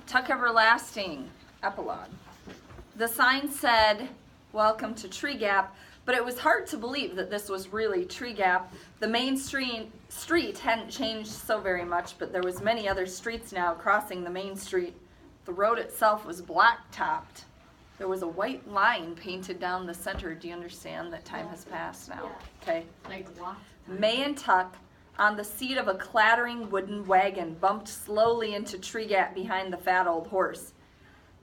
Tuck Everlasting, Epilogue. The sign said, "Welcome to Tree Gap," but it was hard to believe that this was really Tree Gap. The main street hadn't changed so very much, but there was many other streets now crossing the main street. The road itself was black-topped. There was a white line painted down the center. Do you understand that time has passed now? Yeah. Okay. Like what? May and Tuck, on the seat of a clattering wooden wagon, bumped slowly into Tree Gap behind the fat old horse.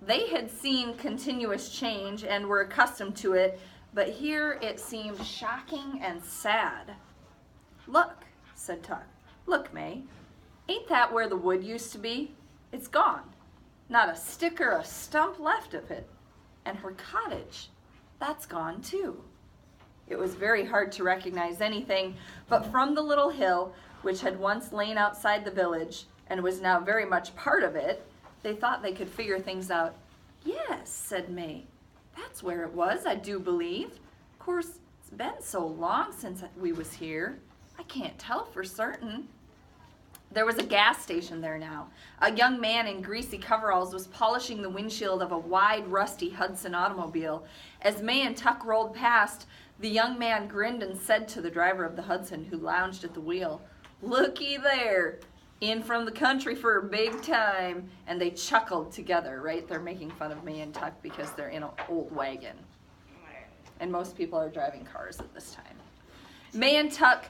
They had seen continuous change and were accustomed to it, but here it seemed shocking and sad. "Look," said Tuck. "Look, May. Ain't that where the wood used to be? It's gone. Not a stick or a stump left of it. And her cottage, that's gone too." It was very hard to recognize anything, but from the little hill, which had once lain outside the village and was now very much part of it, they thought they could figure things out. "Yes," said May, "that's where it was, I do believe. Of course, it's been so long since we was here, I can't tell for certain." There was a gas station there now. A young man in greasy coveralls was polishing the windshield of a wide, rusty Hudson automobile. As May and Tuck rolled past, the young man grinned and said to the driver of the Hudson, who lounged at the wheel, "Looky there, in from the country for a big time." And they chuckled together, right? They're making fun of May and Tuck because they're in an old wagon. And most people are driving cars at this time. May and Tuck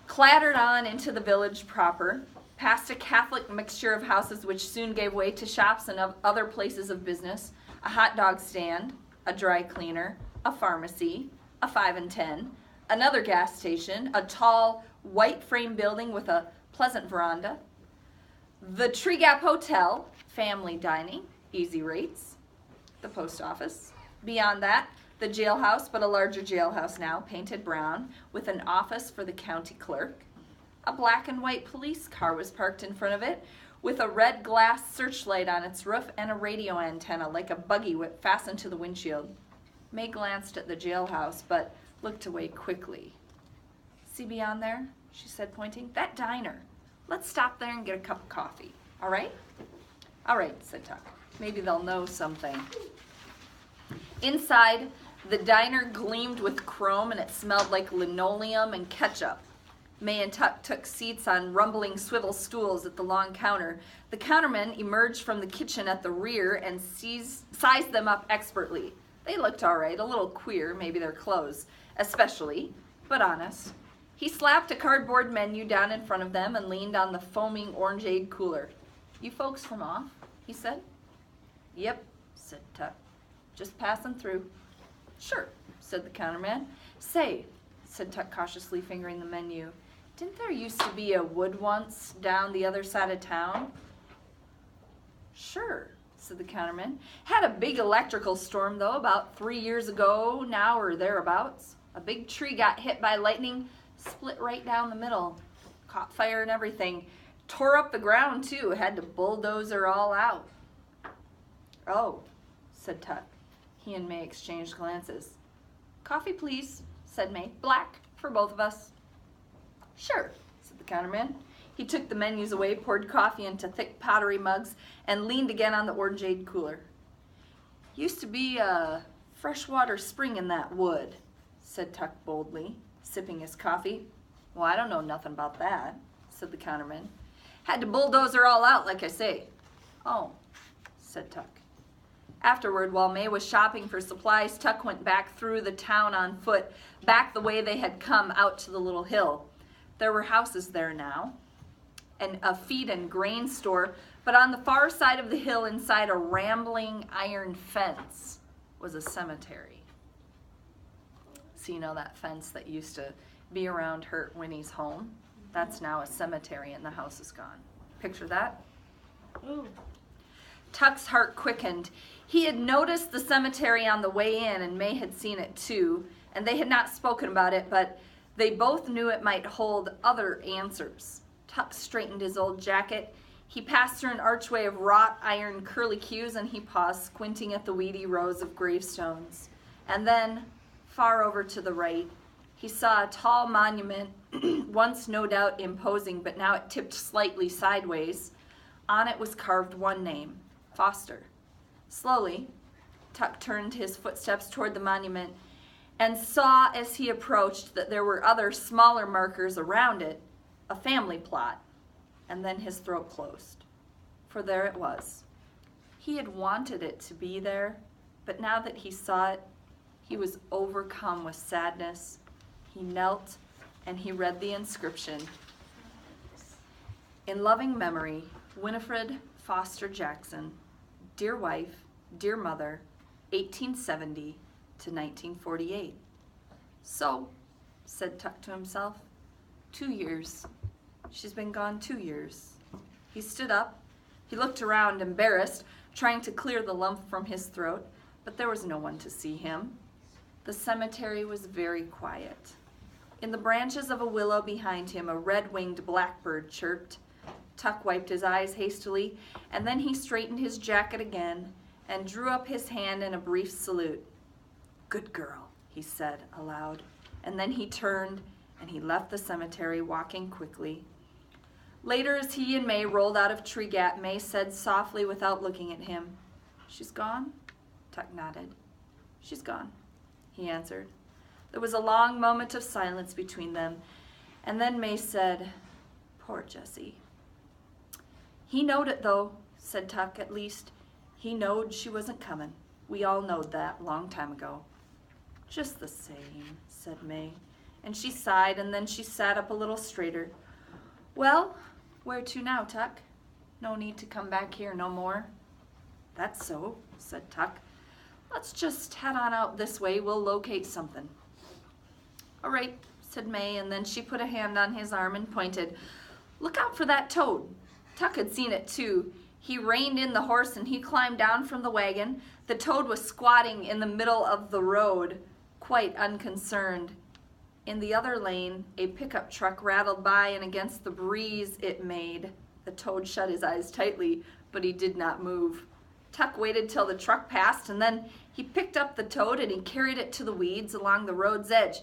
clattered on into the village proper, past a Catholic mixture of houses which soon gave way to shops and other places of business, a hot dog stand, a dry cleaner, a pharmacy, a 5 and 10, another gas station, a tall, white frame building with a pleasant veranda, the Tree Gap Hotel, family dining, easy rates, the post office. Beyond that, the jailhouse, but a larger jailhouse now, painted brown, with an office for the county clerk. A black and white police car was parked in front of it, with a red glass searchlight on its roof and a radio antenna, like a buggy whip fastened to the windshield. May glanced at the jailhouse, but looked away quickly. "See beyond there?" she said, pointing. "That diner. Let's stop there and get a cup of coffee. All right?" "All right," said Tuck. "Maybe they'll know something." Inside, the diner gleamed with chrome and it smelled like linoleum and ketchup. May and Tuck took seats on rumbling swivel stools at the long counter. The counterman emerged from the kitchen at the rear and sized them up expertly. They looked all right, a little queer, maybe their clothes, especially, but honest. He slapped a cardboard menu down in front of them and leaned on the foaming orangeade cooler. "You folks from off?" he said. "Yep," said Tuck. "Just passing through." "Sure," said the counterman. "Say," said Tuck cautiously, fingering the menu, "didn't there used to be a wood once down the other side of town?" "Sure," said the counterman. "Had a big electrical storm, though, about 3 years ago now or thereabouts. A big tree got hit by lightning, split right down the middle. Caught fire and everything. Tore up the ground, too. Had to bulldoze her all out." "Oh," said Tuck. He and May exchanged glances. "Coffee, please," said May. "Black, for both of us." "Sure," said the counterman. He took the menus away, poured coffee into thick pottery mugs, and leaned again on the orangeade cooler. "Used to be a freshwater spring in that wood," said Tuck boldly, sipping his coffee. "Well, I don't know nothing about that," said the counterman. "Had to bulldoze her all out, like I say." "Oh," said Tuck. Afterward, while May was shopping for supplies, Tuck went back through the town on foot, back the way they had come out to the little hill. There were houses there now, and a feed and grain store, but on the far side of the hill, inside a rambling iron fence, was a cemetery. So you know that fence that used to be around Hurt Winnie's home? That's now a cemetery and the house is gone. Picture that? Ooh. Tuck's heart quickened. He had noticed the cemetery on the way in, and May had seen it too, and they had not spoken about it, but they both knew it might hold other answers. Tuck straightened his old jacket. He passed through an archway of wrought iron curlicues, and he paused, squinting at the weedy rows of gravestones. And then, far over to the right, he saw a tall monument, once no doubt imposing, but now it tipped slightly sideways. On it was carved one name, Foster. Slowly, Tuck turned his footsteps toward the monument and saw as he approached that there were other smaller markers around it, a family plot, and then his throat closed. For there it was. He had wanted it to be there, but now that he saw it, he was overcome with sadness. He knelt and he read the inscription. In loving memory, Winifred Foster Jackson, dear wife, dear mother, 1870 to 1948. So, said Tuck to himself, 2 years. She's been gone 2 years. He stood up. He looked around, embarrassed, trying to clear the lump from his throat, but there was no one to see him. The cemetery was very quiet. In the branches of a willow behind him, a red-winged blackbird chirped. Tuck wiped his eyes hastily, and then he straightened his jacket again and drew up his hand in a brief salute. Good girl, he said aloud, and then he turned and he left the cemetery, walking quickly. Later, as he and May rolled out of Tree Gap, May said softly without looking at him, She's gone? Tuck nodded. She's gone, he answered. There was a long moment of silence between them, and then May said, Poor Jessie. He knowed it, though, said Tuck, at least. He knowed she wasn't coming. We all knowed that long time ago. Just the same, said May, and she sighed, and then she sat up a little straighter. Well, where to now, Tuck? No need to come back here no more. That's so, said Tuck. Let's just head on out this way. We'll locate something. All right, said May, and then she put a hand on his arm and pointed. Look out for that toad. Tuck had seen it too. He reined in the horse and he climbed down from the wagon. The toad was squatting in the middle of the road, quite unconcerned. In the other lane, a pickup truck rattled by, and against the breeze it made. The toad shut his eyes tightly, but he did not move. Tuck waited till the truck passed, and then he picked up the toad and he carried it to the weeds along the road's edge.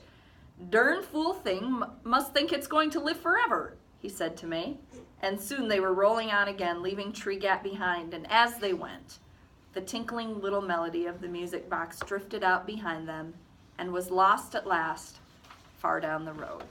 Darn fool thing must think it's going to live forever, he said to May. And soon they were rolling on again, leaving Tree Gap behind, and as they went, the tinkling little melody of the music box drifted out behind them and was lost at last far down the road.